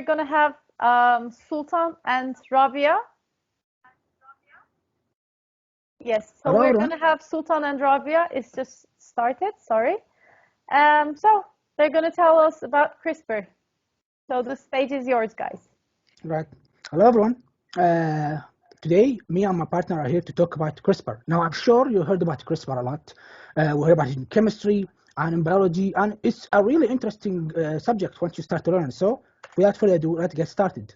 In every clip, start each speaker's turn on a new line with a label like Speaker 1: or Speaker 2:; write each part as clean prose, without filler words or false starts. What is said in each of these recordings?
Speaker 1: we're going to have Sultan and Rabea. Yes, so we're going to have Sultan and Rabea. It's just started, sorry. So they're going to tell us about CRISPR. So the stage is yours, guys.
Speaker 2: Right. Hello, everyone. Today, me and my partner are here to talk about CRISPR. Now, I'm sure you heard about CRISPR a lot. We heard about it in chemistry and in biology, and it's a really interesting subject once you start to learn. So, without further ado, let's get started.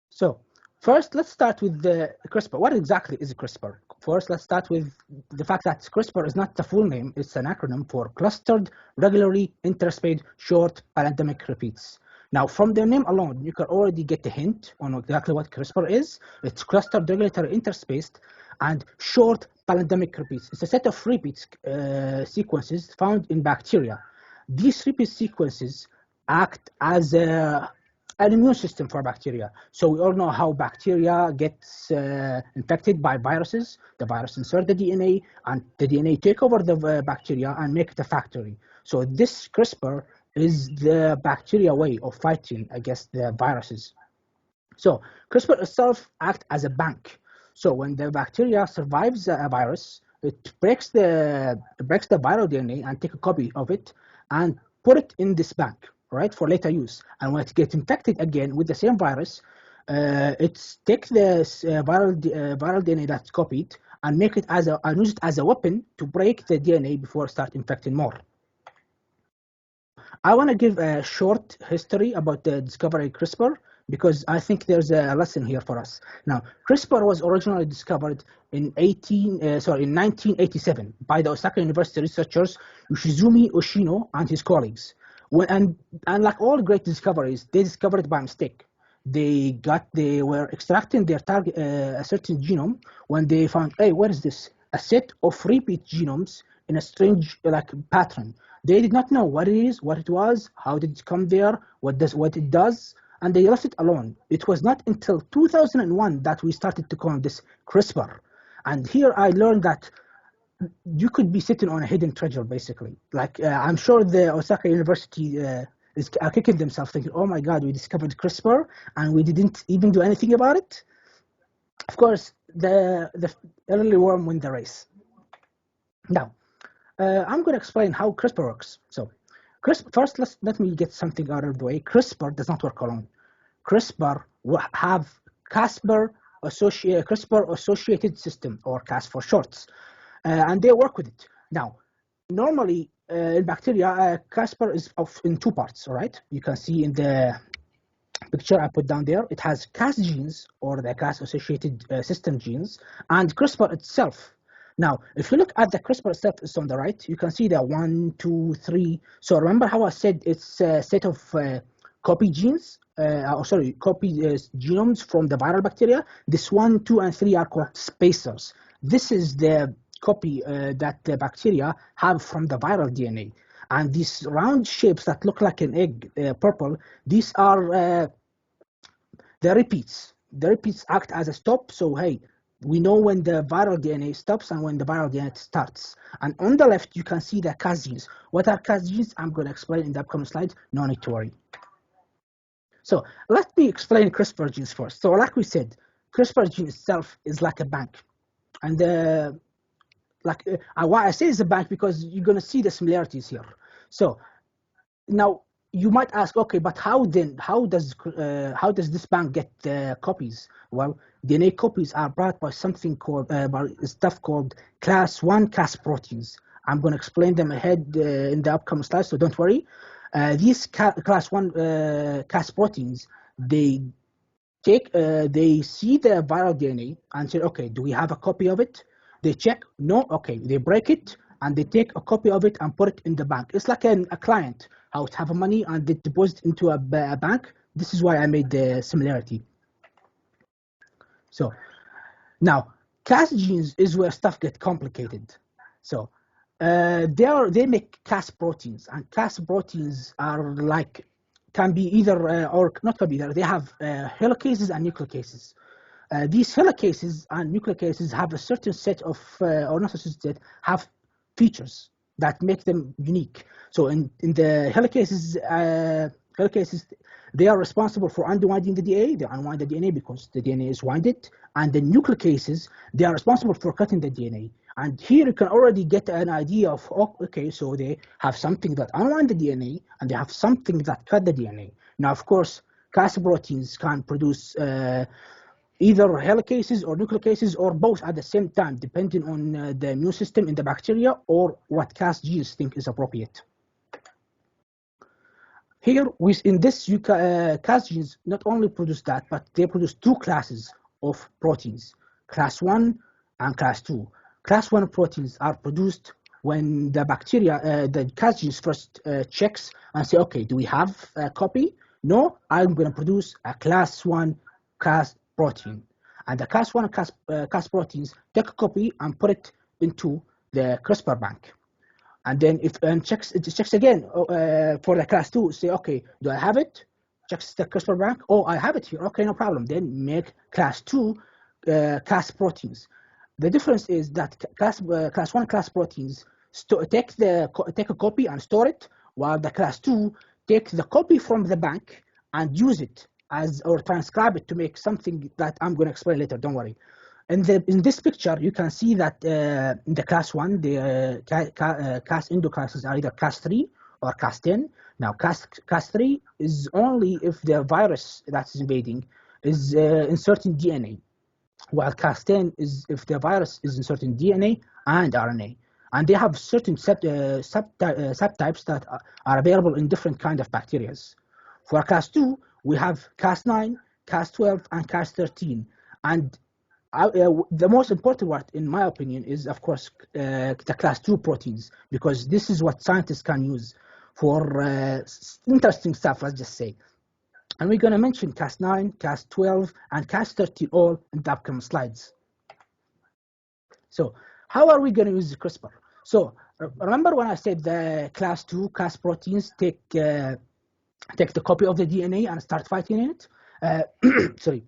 Speaker 2: So, first, let's start with the CRISPR. What exactly is CRISPR? First, let's start with the fact that CRISPR is not the full name. It's an acronym for Clustered Regularly Interspaced Short Palindromic Repeats. Now, from the name alone, you can already get a hint on exactly what CRISPR is. It's clustered regularly interspaced and short palindromic repeats. It's a set of repeat sequences found in bacteria. These repeat sequences act as an immune system for bacteria. So we all know how bacteria gets infected by viruses. The virus insert the DNA, and the DNA take over the bacteria and make it a factory. So this CRISPR is the bacteria way of fighting against the viruses. So CRISPR itself acts as a bank. So when the bacteria survives a virus, it breaks the viral DNA and take a copy of it and put it in this bank, right, for later use. And when it gets infected again with the same virus, it takes the viral DNA that's copied and make it and use it as a weapon to break the DNA before it start infecting more. I want to give a short history about the discovery of CRISPR because I think there's a lesson here for us. Now, CRISPR was originally discovered in 1987 by the Osaka University researchers Yoshizumi Oshino and his colleagues. And like all great discoveries, they discovered it by mistake. They were extracting their target, a certain genome, when they found, hey, what is this? A set of repeat genomes in a strange pattern. They did not know what it is, what it was, how did it come there, what it does, and they left it alone. It was not until 2001 that we started to call this CRISPR. And here I learned that you could be sitting on a hidden treasure, basically. I'm sure the Osaka University is kicking themselves, thinking, oh my God, we discovered CRISPR and we didn't even do anything about it. Of course, the early worm win the race. Now, I'm going to explain how CRISPR works. So, first, let me get something out of the way. CRISPR does not work alone. CRISPR have CRISPR associated system, or Cas for shorts, and they work with it. Now, normally in bacteria, CRISPR is in two parts. All right, you can see in the picture I put down there. It has Cas genes, or the Cas associated system genes, and CRISPR itself. Now, if you look at the CRISPR itself, it's on the right. You can see the 1, 2, 3. So remember how I said it's a set of copy genes, copy genomes from the viral bacteria. This 1, 2, and 3 are called spacers. This is the copy that the bacteria have from the viral DNA. And these round shapes that look like an egg, purple, these are the repeats. The repeats act as a stop. So, hey, we know when the viral DNA stops and when the viral DNA starts. And on the left, you can see the Cas genes. What are Cas genes? I'm going to explain in the upcoming slides. No need to worry. So let me explain CRISPR genes first. So like we said, CRISPR gene itself is like a bank. And why I say it's a bank, because you're going to see the similarities here. So now, you might ask, okay, but how does this bank get copies? Well, DNA copies are brought by something called stuff called class 1 Cas proteins. I'm going to explain them ahead in the upcoming slides, so don't worry. These class 1 Cas proteins, they see the viral DNA and say, okay, do we have a copy of it? They check, no, okay, they break it and they take a copy of it and put it in the bank. It's like a client, how to have money and they deposit into a bank. This is why I made the similarity. So now, Cas genes is where stuff gets complicated. So they make Cas proteins, and Cas proteins are can be either or not can be either. They have helicases and nucleases. These helicases and nucleases have a certain set of, or not a certain set, have features that make them unique. So in the helicases helicases, they are responsible for unwinding the DNA. They unwind the DNA because the DNA is winded. And the nucleases, they are responsible for cutting the DNA. And here you can already get an idea of, oh, okay, so they have something that unwind the DNA, and they have something that cut the DNA. Now, of course, Cas proteins can produce either helicases or nucleases or both at the same time, depending on the immune system in the bacteria or what Cas genes think is appropriate. Here, in this, Cas genes not only produce that, but they produce two classes of proteins, class 1 and class 2. Class 1 proteins are produced when the bacteria, the Cas genes first checks and say, okay, do we have a copy? No, I'm going to produce a class 1 Cas protein. And the class 1 Cas proteins take a copy and put it into the CRISPR bank. And then it checks again for the class 2, say, okay, do I have it? Checks the CRISPR bank. Oh, I have it here. Okay, no problem. Then make class 2 Cas proteins. The difference is that class 1 Cas proteins take a copy and store it, while the class 2 take the copy from the bank and use it or transcribe it to make something that I'm going to explain later. Don't worry. In this picture, you can see that in the class 1, the Cas endoclasses are either Cas 3 or Cas 10. Now, Cas 3 is only if the virus that's invading is inserting DNA, while Cas 10 is if the virus is inserting DNA and RNA. And they have certain subtypes that are available in different kinds of bacteria. For Cas 2, we have Cas 9, Cas 12, and Cas 13. And the most important one, in my opinion, is, of course, the class 2 proteins, because this is what scientists can use for interesting stuff, let's just say. And we're going to mention Cas 9, Cas 12, and Cas 13 all in the upcoming slides. So how are we going to use CRISPR? So remember when I said the class 2 Cas proteins take the copy of the DNA and start fighting in it? Sorry.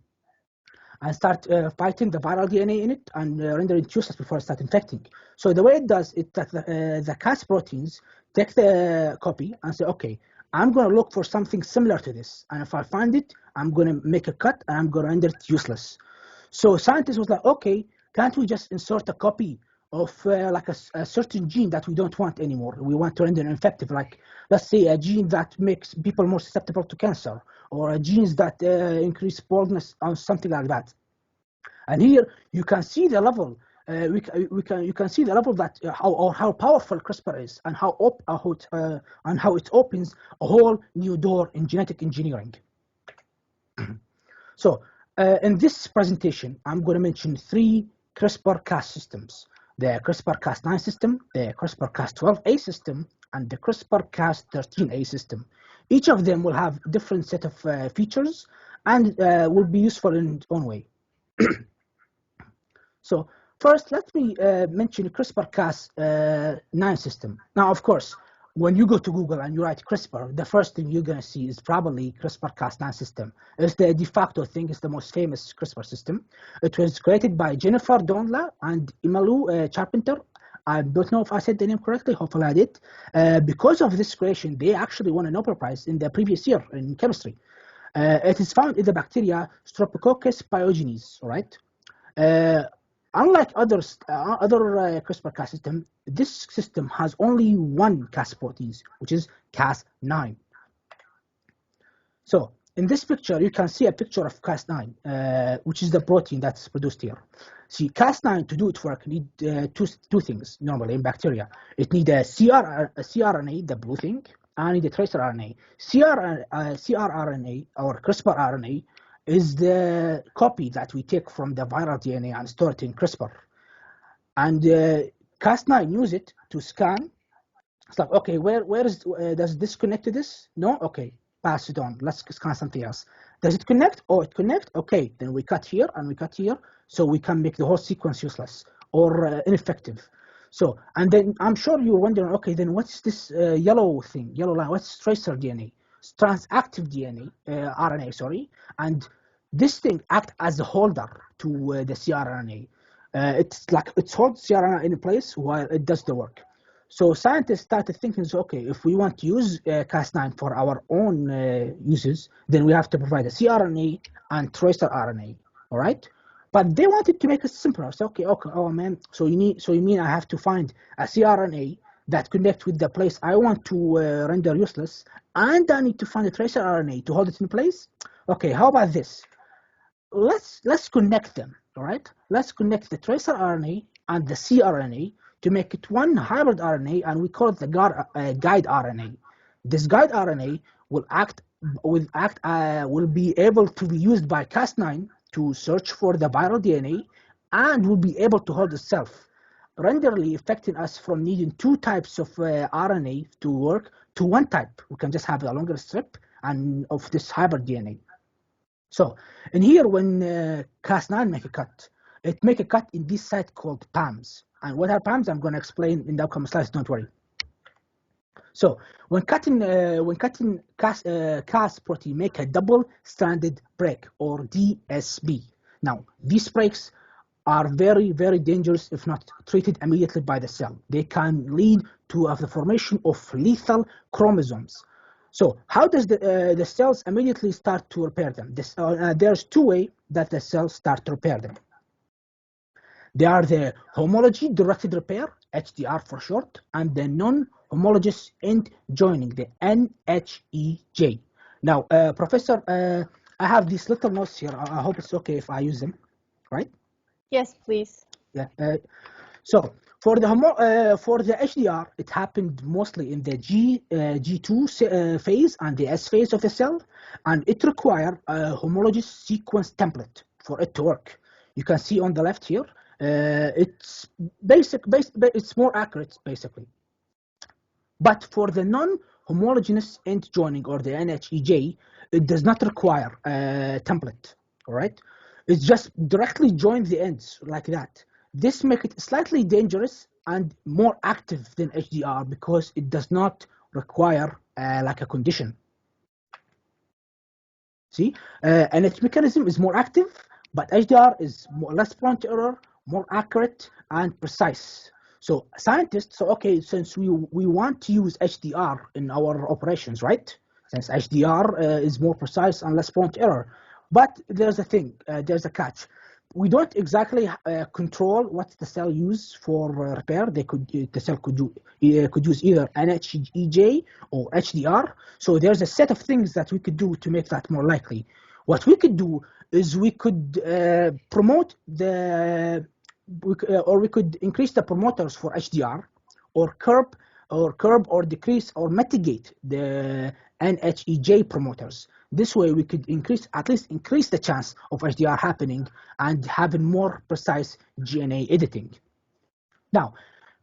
Speaker 2: And start fighting the viral DNA in it and render it useless before it starts infecting. So the way it does is that the Cas proteins take the copy and say, okay, I'm going to look for something similar to this. And if I find it, I'm going to make a cut and I'm going to render it useless. So scientists was like, okay, can't we just insert a copy of like a certain gene that we don't want anymore? We want to render it effective, like let's say a gene that makes people more susceptible to cancer, or genes that increase baldness or something like that. And here you can see the level. You can see the level that how powerful CRISPR is, and how it opens a whole new door in genetic engineering. So in this presentation, I'm going to mention 3 CRISPR-Cas systems: the CRISPR-Cas9 system, the CRISPR-Cas12a system, and the CRISPR-Cas13a system. Each of them will have a different set of features and will be useful in its own way. So first, let me mention CRISPR-Cas9 system. Now, of course, when you go to Google and you write CRISPR, the first thing you're going to see is probably CRISPR-Cas9 system. It's the de facto thing. It's the most famous CRISPR system. It was created by Jennifer Doudna and Emily Charpenter. I don't know if I said the name correctly. Hopefully I did. Because of this creation, they actually won a Nobel Prize in the previous year in chemistry. It is found in the bacteria Streptococcus pyogenes, right? Unlike other CRISPR-Cas system, this system has only one Cas proteins, which is Cas9. So in this picture, you can see a picture of Cas9, which is the protein that's produced here. See, Cas9, to do its work, need two things normally in bacteria. It needs a cRNA, the blue thing, and need a tracer RNA. cRNA, or CRISPR RNA, is the copy that we take from the viral DNA and store it in CRISPR. And Cas9 use it to scan. It's like, okay, does this connect to this? No? Okay, pass it on. Let's scan something else. Does it connect? Oh, it connects? Okay, then we cut here and we cut here, so we can make the whole sequence useless or ineffective. So, and then I'm sure you're wondering, okay, then what's this yellow line? What's tracer DNA? It's transactive DNA, RNA, sorry. And this thing acts as a holder to the cRNA. It's like it holds cRNA in place while it does the work. So scientists started thinking, so, okay, if we want to use Cas9 for our own uses, then we have to provide a cRNA and tracer RNA, all right? But they wanted to make it simpler. So okay, oh man, so you mean I have to find a cRNA that connects with the place I want to render useless, and I need to find a tracer RNA to hold it in place? Okay, how about this? Let's connect them, all right? Let's connect the tracer RNA and the cRNA to make it one hybrid RNA, and we call it the guide RNA. This guide RNA will be able to be used by Cas9 to search for the viral DNA, and will be able to hold itself, renderly affecting us from needing two types of RNA to work to one type. We can just have a longer strip and of this hybrid DNA. So in here, when Cas9 make a cut, it make a cut in this site called PAMs. And what are PAMs? I'm going to explain in the upcoming slides. Don't worry. So when cutting Cas protein, make a double-stranded break, or DSB. Now these breaks are very, very dangerous if not treated immediately by the cell. They can lead to the formation of lethal chromosomes. So how does the cells immediately start to repair them? There's two ways that the cells start to repair them. They are the homology-directed repair, HDR for short, and the non-homologous end joining, the NHEJ. Now, Professor, I have these little notes here. I hope it's okay if I use them, right?
Speaker 1: Yes, please.
Speaker 2: Yeah. So for the HDR, it happened mostly in the G2 phase and the S phase of the cell, and it requires a homologous sequence template for it to work. You can see on the left here, it's it's more accurate basically. But for the non-homogeneous end joining, or the NHEJ, it does not require a template. All right, it's just directly join the ends like that. This makes it slightly dangerous and more active than HDR because it does not require like a condition. See, and its mechanism is more active, but HDR is less prone to error, more accurate and precise. So scientists, okay, since we want to use HDR in our operations, right? Since HDR is more precise and less prone to error. But there's a thing, there's a catch. We don't exactly control what the cell use for repair. The cell could use either NHEJ or HDR. So there's a set of things that we could do to make that more likely. What we could do is we could promote we could increase the promoters for HDR, or curb or decrease or mitigate the NHEJ promoters. This way we could at least increase the chance of HDR happening and having more precise DNA editing. Now,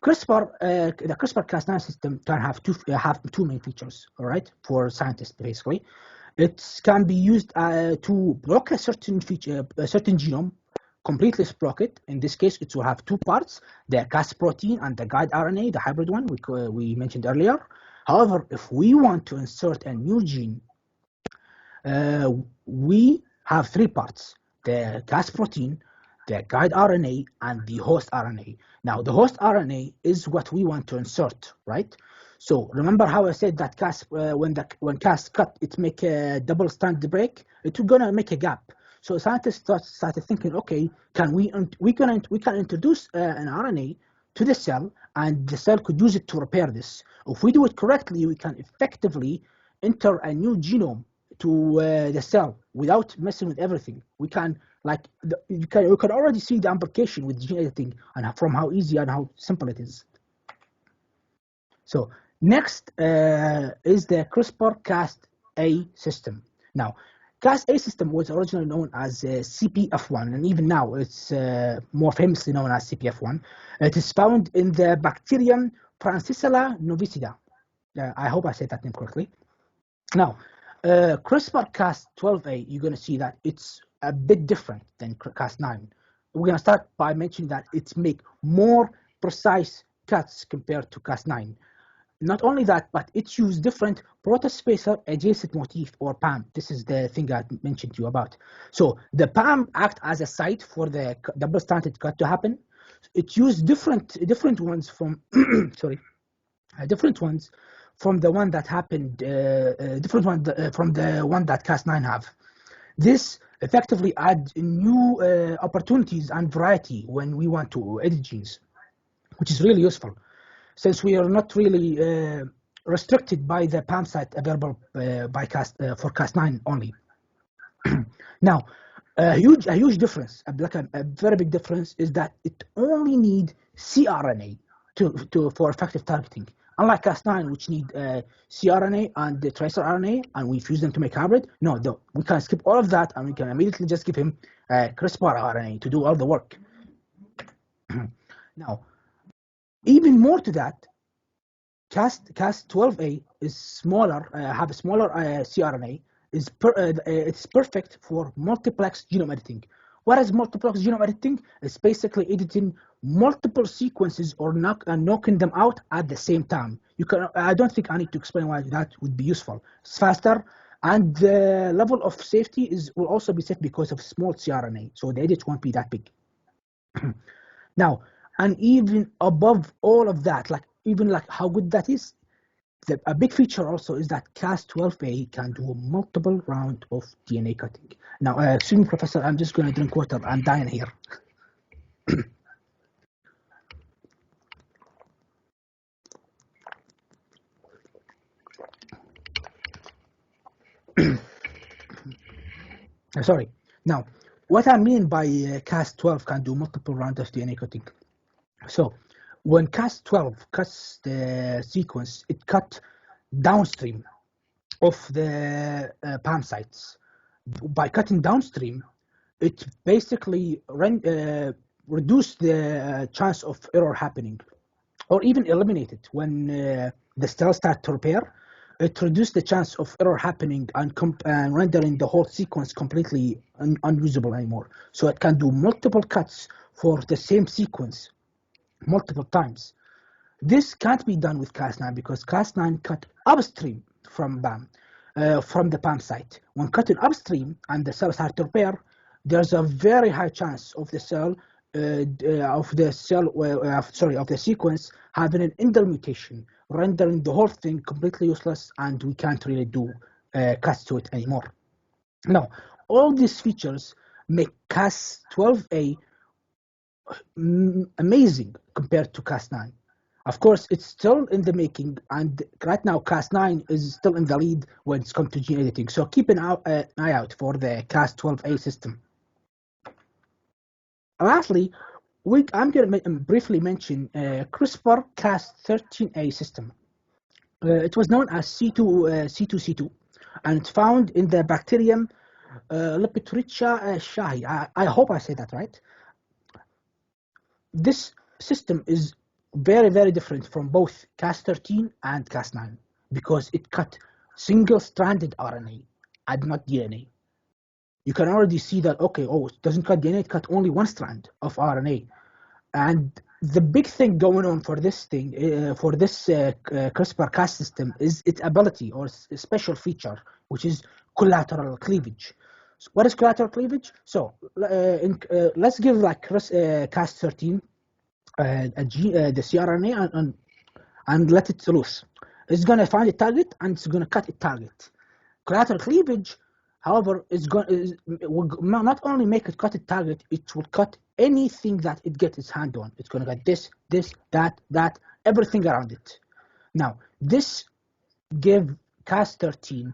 Speaker 2: the CRISPR-Cas9 system can have two main features, all right, for scientists basically. It can be used to block a certain genome, completely block it. In this case, it will have two parts, the Cas protein and the guide RNA, the hybrid one we mentioned earlier. However, if we want to insert a new gene, we have three parts, the Cas protein, the guide RNA, and the host RNA. Now, the host RNA is what we want to insert, right? So remember how I said that Cas, when Cas cut, it make a double-strand break, it's gonna make a gap. So scientists started thinking, okay, we can introduce an RNA to the cell, and the cell could use it to repair this. If we do it correctly, we can effectively enter a new genome to the cell without messing with everything. We can we can already see the implication with gene editing and from how easy and how simple it is. So next is the CRISPR-Cas9 system. Now, Cas9 system was originally known as CPF1, and even now it's more famously known as CPF1. It is found in the bacterium Francisella novicida. I hope I said that name correctly. Now, CRISPR-Cas12a, you're going to see that it's a bit different than Cas9. We're going to start by mentioning that it makes more precise cuts compared to Cas9. Not only that, but it uses different protospacer adjacent motif, or PAM. This is the thing I mentioned to you about. So the PAM acts as a site for the double-stranded cut to happen. It uses different ones from sorry, different ones from the one that happened, different one from the one that Cas9 have. This effectively adds new opportunities and variety when we want to edit genes, which is really useful, since we are not really restricted by the PAM site available for Cas9 only. Now, a huge difference, a very big difference, is that it only needs cRNA for effective targeting. Unlike Cas9, which need cRNA and the tracer RNA, and we fuse them to make hybrid. No, we can skip all of that, and we can immediately just give him CRISPR RNA to do all the work. Now, even more to that, Cas12a is smaller, have a smaller cRNA. It's perfect for multiplex genome editing. What is multiplex genome editing? It's basically editing multiple sequences or knocking them out at the same time. I don't think I need to explain why that would be useful. It's faster, and the level of safety will also be set because of small cRNA, so the edit won't be that big. Now, and even above all of that, even how good that is, a big feature also is that Cas12a can do multiple rounds of DNA cutting. Now, excuse me, Professor, I'm just going to drink water. I'm dying here. Sorry. Now, what I mean by Cas12 can do multiple rounds of DNA cutting. So, when Cas12 cuts the sequence, it cuts downstream of the PAM sites. By cutting downstream, it basically reduces the chance of error happening, or even eliminate it when the cells start to repair. It reduces the chance of error happening and rendering the whole sequence completely unusable anymore. So it can do multiple cuts for the same sequence multiple times. This can't be done with Cas9 because Cas9 cut upstream from the PAM site. When cutting upstream and the cells start to repair, there's a very high chance of the sequence having an indel mutation, rendering the whole thing completely useless, and we can't really do cuts to it anymore. Now, all these features make Cas12a amazing compared to Cas9. Of course, it's still in the making, and right now Cas9 is still in the lead when it comes to gene editing. So keep an eye out for the Cas12a system. Lastly, I'm going to briefly mention CRISPR Cas13a system. It was known as C2C2, and it's found in the bacterium Lipitoricia shahi. I hope I said that right. This system is very, very different from both Cas13 and Cas9 because it cut single-stranded RNA and not DNA. You can already see that, okay, it doesn't cut DNA, it cut only one strand of RNA. And the big thing going on for this CRISPR-Cas system is its ability or a special feature, which is collateral cleavage. So what is collateral cleavage? So let's give Cas13 the cRNA and let it loose. It's going to find a target and it's going to cut a target. Collateral cleavage, however, will not only make it cut a target, it will cut anything that it gets its hand on. It's going to cut this, that, everything around it. Now, this gives Cas13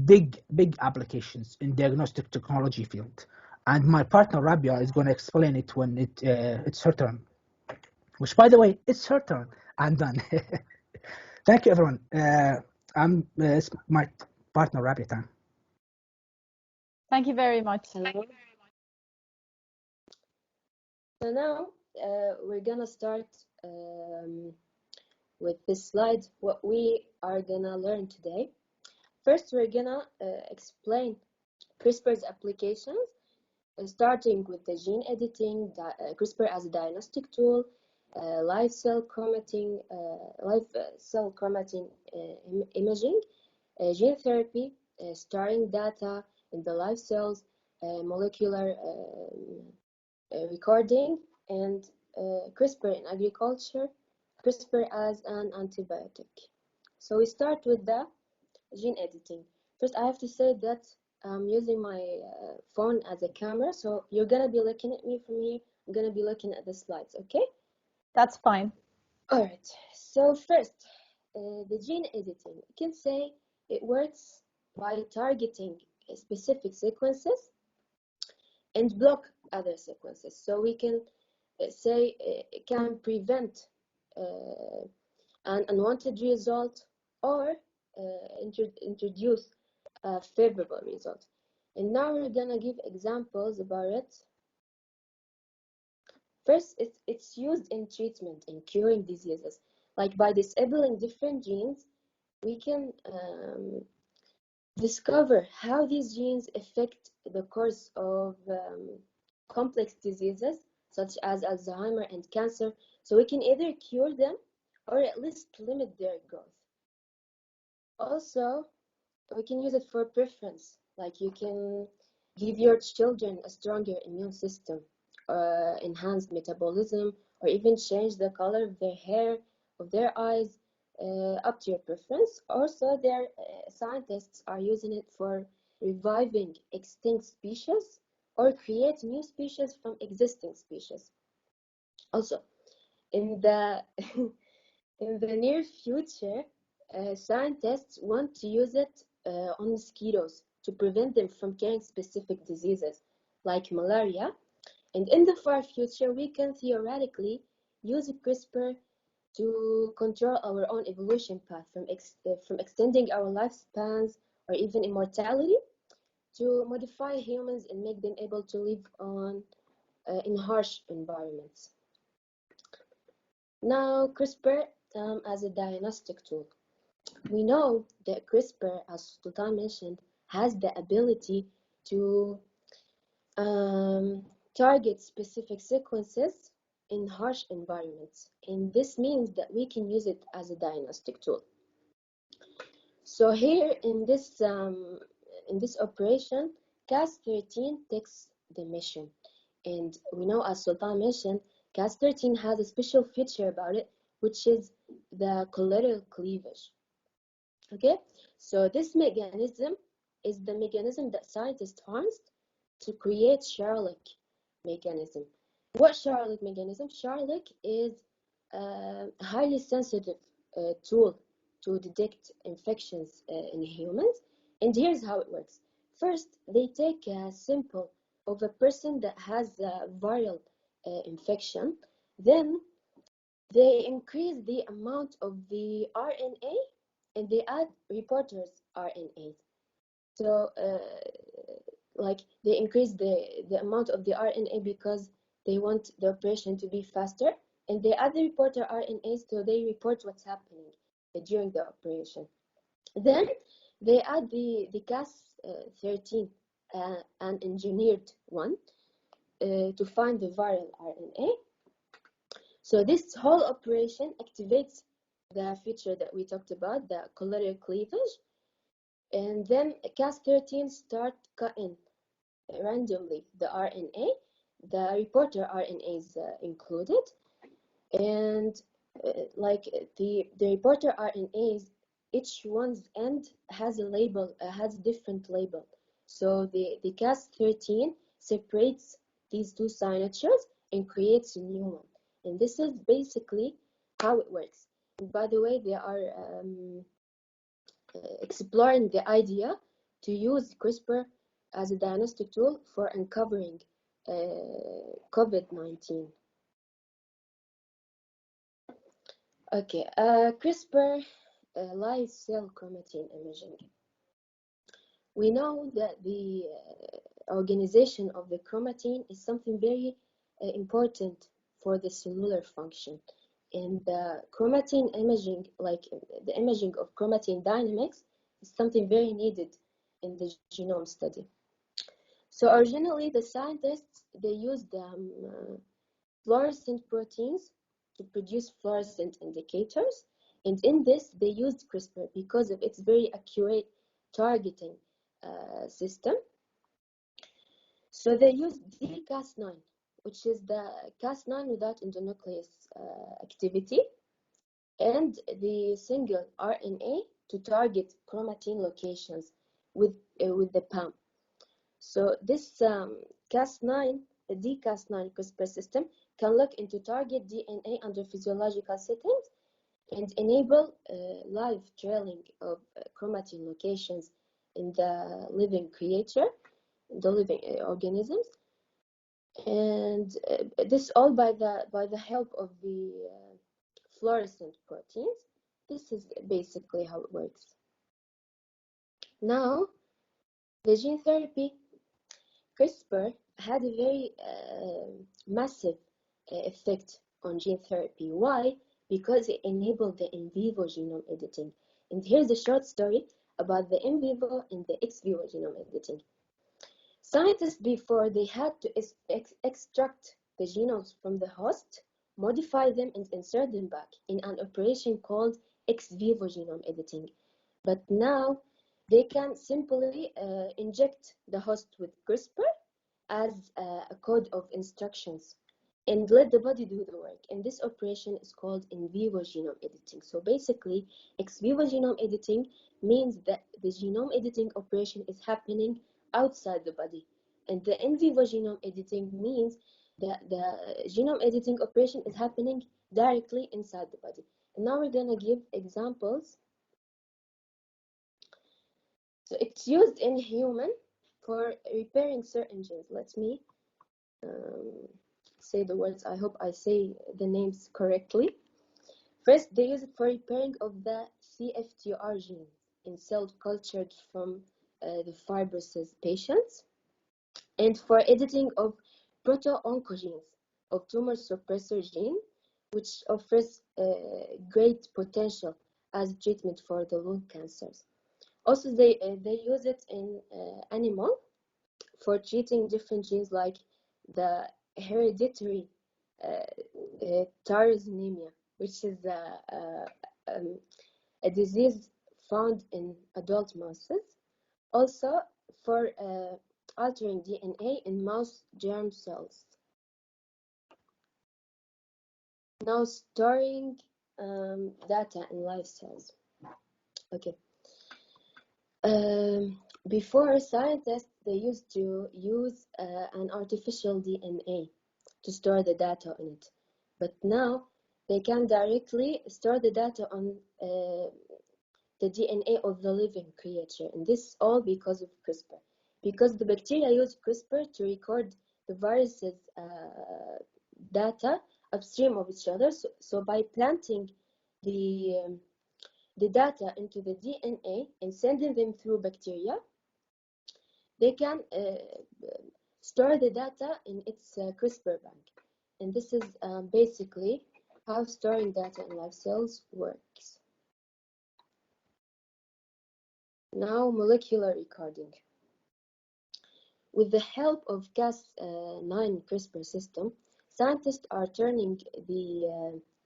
Speaker 2: big applications in diagnostic technology field. And my partner Rabea is going to explain it when it's her turn. Which, by the way, it's her turn. I'm done. Thank you, everyone. It's my partner Rabea time.
Speaker 1: Thank you very much.
Speaker 3: Hello. So now we're gonna start with this slide. What we are gonna learn today. First, we're gonna explain CRISPR's applications, starting with the gene editing, CRISPR as a diagnostic tool, live cell chromatin imaging, gene therapy, storing data in the live cells, molecular recording, and CRISPR in agriculture, CRISPR as an antibiotic. So we start with the gene editing. First, I have to say that I'm using my phone as a camera, so you're gonna be looking at me from here. I'm gonna be looking at the slides, okay?
Speaker 1: That's fine.
Speaker 3: All right, so first, the gene editing. You can say it works by targeting specific sequences and block other sequences. So we can say it can prevent an unwanted result or introduce a favorable result. And now we're gonna give examples about it. First, it's used in treatment and curing diseases. Like by disabling different genes, we can discover how these genes affect the course of complex diseases such as Alzheimer and cancer. So we can either cure them or at least limit their growth. Also, we can use it for preference. Like you can give your children a stronger immune system, enhanced metabolism, or even change the color of their hair, of their eyes, up to your preference. Also, their scientists are using it for reviving extinct species or create new species from existing species. Also, in the in the near future, scientists want to use it on mosquitoes to prevent them from carrying specific diseases like malaria. And in the far future, we can theoretically use CRISPR to control our own evolution path from extending our lifespans or even immortality to modify humans and make them able to live in harsh environments. Now, CRISPR as a diagnostic tool. We know that CRISPR, as Sultan mentioned, has the ability to target specific sequences in harsh environments, and this means that we can use it as a diagnostic tool. So here in this operation, Cas13 takes the mission, and we know, as Sultan mentioned, Cas13 has a special feature about it, which is the collateral cleavage. Okay, so this mechanism is the mechanism that scientists harnessed to create Sherlock mechanism. What Sherlock mechanism? Sherlock is a highly sensitive tool to detect infections in humans, and here's how it works. First, they take a sample of a person that has a viral infection, then they increase the amount of the RNA and they add reporters RNA. So like they increase the amount of the RNA because they want the operation to be faster, and they add the reporter RNAs so they report what's happening during the operation. Then they add the Cas13, an engineered one, to find the viral RNA. So this whole operation activates the feature that we talked about, the collateral cleavage, and then Cas13 start cutting randomly the RNA, the reporter RNA is included, and like the reporter RNAs, each one's end has a label, has a different label. So the Cas13 separates these two signatures and creates a new one. And this is basically how it works. And by the way, they are exploring the idea to use CRISPR as a diagnostic tool for uncovering COVID-19. Okay, CRISPR live cell chromatin imaging. We know that the organization of the chromatin is something very important for the cellular function. And the chromatin imaging, like the imaging of chromatin dynamics, is something very needed in the genome study. So originally, the scientists, they used fluorescent proteins to produce fluorescent indicators. And in this, they used CRISPR because of its very accurate targeting system. So they used the Cas9, which is the Cas9 without endonuclease activity. and the single RNA to target chromatin locations with the PAM. So this Cas9, the dCas9 CRISPR system can look into target DNA under physiological settings and enable live trailing of chromatin locations in the living creature, the living organisms, and this all by the help of the fluorescent proteins. This is basically how it works. Now, the gene therapy, CRISPR had a very massive effect on gene therapy. Why? Because it enabled the in vivo genome editing. And here's a short story about the in vivo and the ex vivo genome editing. Scientists, before they had to extract the genomes from the host, modify them and insert them back in an operation called ex vivo genome editing. But now they can simply inject the host with CRISPR as a code of instructions and let the body do the work. And this operation is called in vivo genome editing. So basically, ex vivo genome editing means that the genome editing operation is happening outside the body. And the in vivo genome editing means that the genome editing operation is happening directly inside the body. And now we're going to give examples. So it's used in human for repairing certain genes. Let me say the words. I hope I say the names correctly. First, they use it for repairing of the CFTR gene in cells cultured from the fibrosis patients, and for editing of proto-oncogenes of tumor suppressor gene, which offers great potential as treatment for the lung cancers. Also, they use it in animal for treating different genes like the hereditary tyrosinemia, which is a disease found in adult mouses. Also, for altering DNA in mouse germ cells. Now, storing data in live cells. Okay. Before, scientists, they used to use an artificial DNA to store the data on it. But now, they can directly store the data on the DNA of the living creature. And this is all because of CRISPR. Because the bacteria use CRISPR to record the viruses' data upstream of each other. So by planting the data into the DNA and sending them through bacteria, they can store the data in its CRISPR bank. And this is basically how storing data in live cells works. Now, molecular recording. With the help of Cas9 CRISPR system, scientists are turning the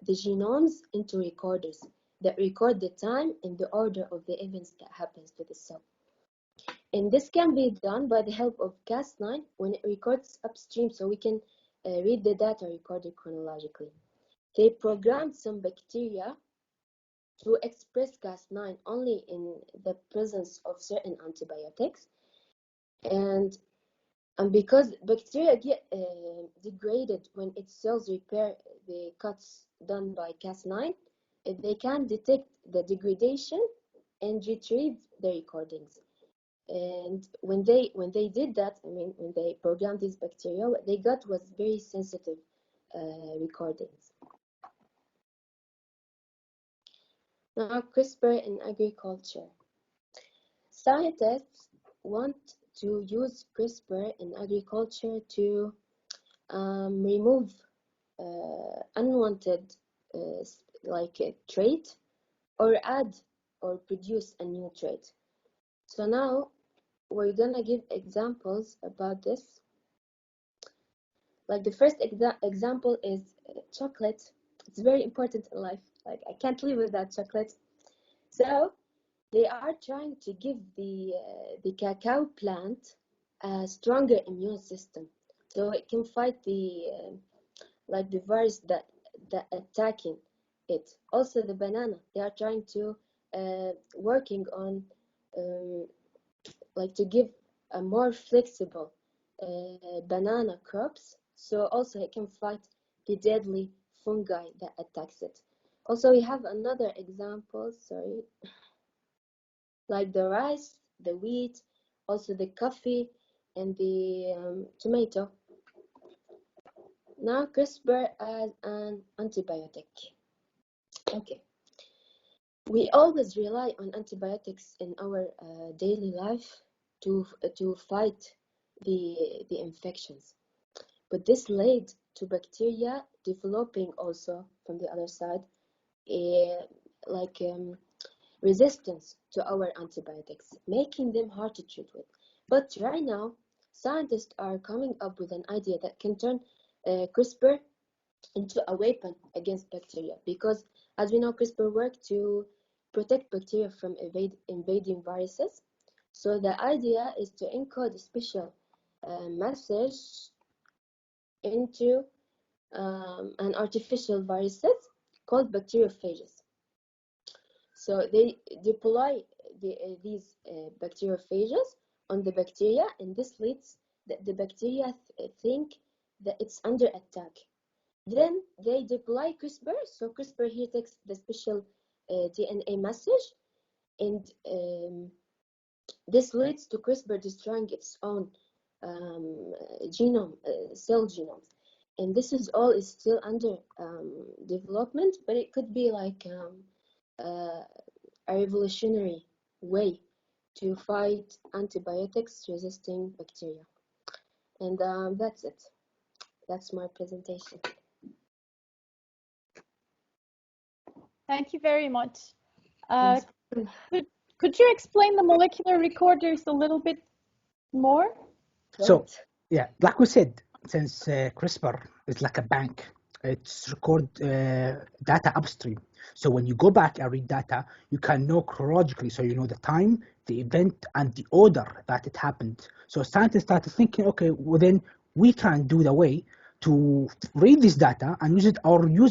Speaker 3: genomes into recorders that record the time and the order of the events that happens to the cell. And this can be done by the help of Cas9 when it records upstream, so we can read the data recorded chronologically. They programmed some bacteria to express Cas9 only in the presence of certain antibiotics. And because bacteria get degraded when its cells repair the cuts done by Cas9, they can detect the degradation and retrieve the recordings. And when they did that, when they programmed these bacteria, what they got was very sensitive recordings. Now, CRISPR in agriculture. Scientists want to use CRISPR in agriculture to remove unwanted like a trait or add or produce a new trait. So now we're gonna give examples about this. Like the first example is chocolate. It's very important in life. Like I can't live without chocolate. So they are trying to give the cacao plant a stronger immune system, so it can fight the virus that attacking it. Also the banana, they are trying to working on like to give a more flexible banana crops, so also it can fight the deadly fungi that attacks it. Also we have another example, sorry, like the rice, the wheat, also the coffee and the tomato. Now CRISPR as an antibiotic. Okay. We always rely on antibiotics in our daily life to fight the infections. But this led to bacteria developing also from the other side resistance to our antibiotics, making them hard to treat with. But right now, scientists are coming up with an idea that can turn CRISPR into a weapon against bacteria, because as we know, CRISPR works to protect bacteria from invading viruses. So the idea is to encode a special message into an artificial viruses called bacteriophages. So they deploy these bacteriophages on the bacteria, and this leads the bacteria think that it's under attack. Then they deploy CRISPR. So CRISPR here takes the special DNA message, and this leads to CRISPR destroying its own genome, cell genomes. And this is still under development, but it could be like a revolutionary way to fight antibiotics resisting bacteria. And that's it. That's my presentation.
Speaker 1: Thank you very much. Could you explain the molecular recorders a little bit more?
Speaker 2: So, yeah, like we said, since CRISPR is like a bank, it's record data upstream. So when you go back and read data, you can know chronologically, so you know the time, the event, and the order that it happened. So scientists started thinking, okay, well then we can do the way to read this data and use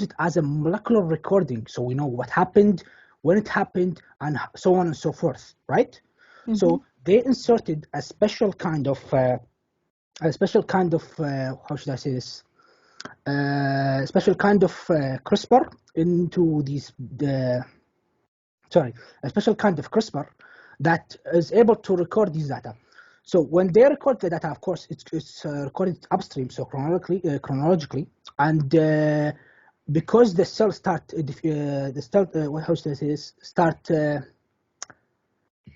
Speaker 2: it as a molecular recording, so we know what happened, when it happened, and so on and so forth, right? Mm-hmm. So they inserted a special kind of how should I say this? Special kind of CRISPR into a special kind of CRISPR that is able to record these data. So when they record the data, of course, it's recorded upstream, so chronologically, and because the cells start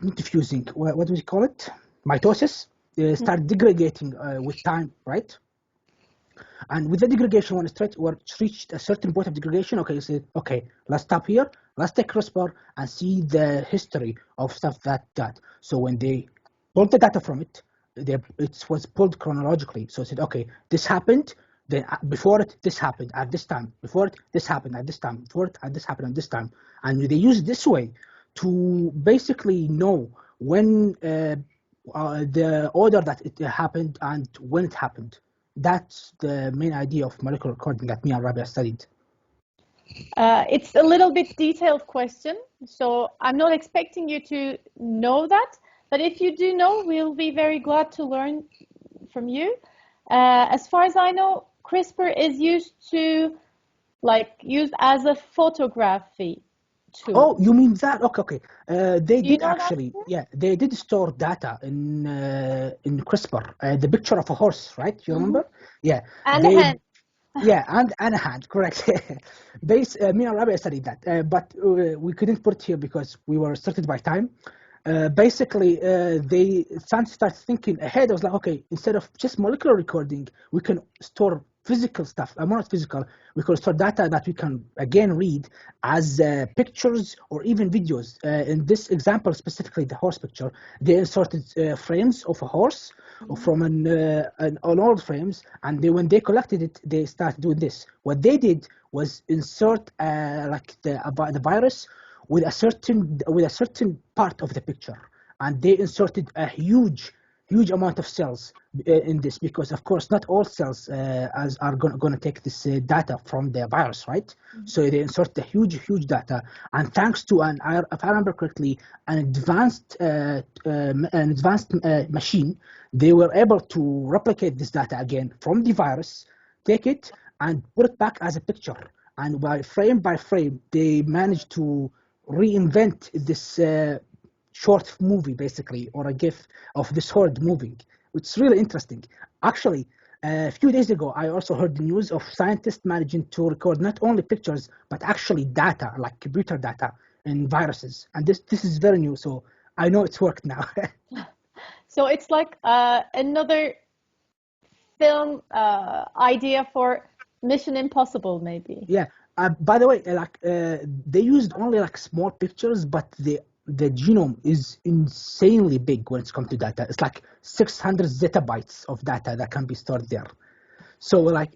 Speaker 2: not diffusing. What do we call it? Mitosis. Start degrading with time, right? And with the degradation, when it's reached a certain point of degradation, okay, you say, okay, let's stop here. Let's take CRISPR and see the history of stuff that. So when they pulled the data from it, it was pulled chronologically. So it said, okay, this happened. Then before it, this happened at this time. Before it, this happened at this time. Before it, this happened at this time. And they use this way to basically know when the order that it happened and when it happened. That's the main idea of molecular recording that me and Rabea studied.
Speaker 1: It's a little bit detailed question, so I'm not expecting you to know that, but if you do know, we'll be very glad to learn from you. As far as I know, CRISPR is used as a photography tool.
Speaker 2: Oh, you mean that? Okay. They did actually, they did store data in CRISPR. The picture of a horse, right? You remember? Yeah.
Speaker 1: And a hand.
Speaker 2: Yeah, and a hand, correct. Me and Rabea studied that, but we couldn't put it here because we were restricted by time. Basically, they started thinking ahead. I was like, okay, instead of just molecular recording, we can store physical stuff. Not physical. We can store data that we can again read as pictures or even videos. In this example, specifically the horse picture, they inserted frames of a horse from an old frames, and when they collected it, they started doing this. What they did was insert the virus with a certain part of the picture, and they inserted a huge huge amount of cells in this, because of course not all cells are going to take this data from the virus, right? Mm-hmm. So they insert the huge data, and thanks to if I remember correctly, an advanced machine, they were able to replicate this data again from the virus, take it and put it back as a picture, and by frame, they managed to reinvent this short movie, basically, or a GIF of this horde moving. It's really interesting. Actually, a few days ago, I also heard the news of scientists managing to record not only pictures, but actually data, like computer data in viruses. And this is very new, so I know it's worked now.
Speaker 1: So it's like another film idea for Mission Impossible, maybe.
Speaker 2: Yeah. By the way, they used only like small pictures, but the genome is insanely big when it comes to data. It's like 600 zettabytes of data that can be stored there. So like,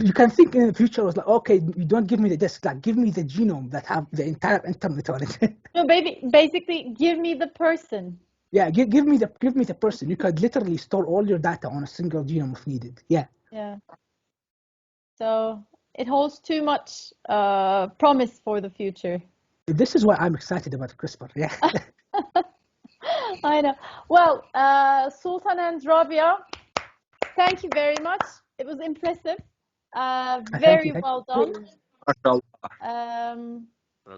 Speaker 2: you can think in the future was like, okay, you don't give me the disk, like give me the genome that have the entire internet on it.
Speaker 1: No, baby, basically give me the person.
Speaker 2: Yeah, give me the person. You could literally store all your data on a single genome if needed. Yeah.
Speaker 1: Yeah. So it holds too much promise for the future.
Speaker 2: This is why I'm excited about CRISPR. Yeah.
Speaker 1: I know. Well, Sultan and Rabea, thank you very much. It was impressive. Very well done.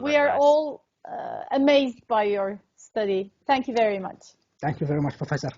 Speaker 1: We are all amazed by your study. Thank you very much.
Speaker 2: Thank you very much, Professor.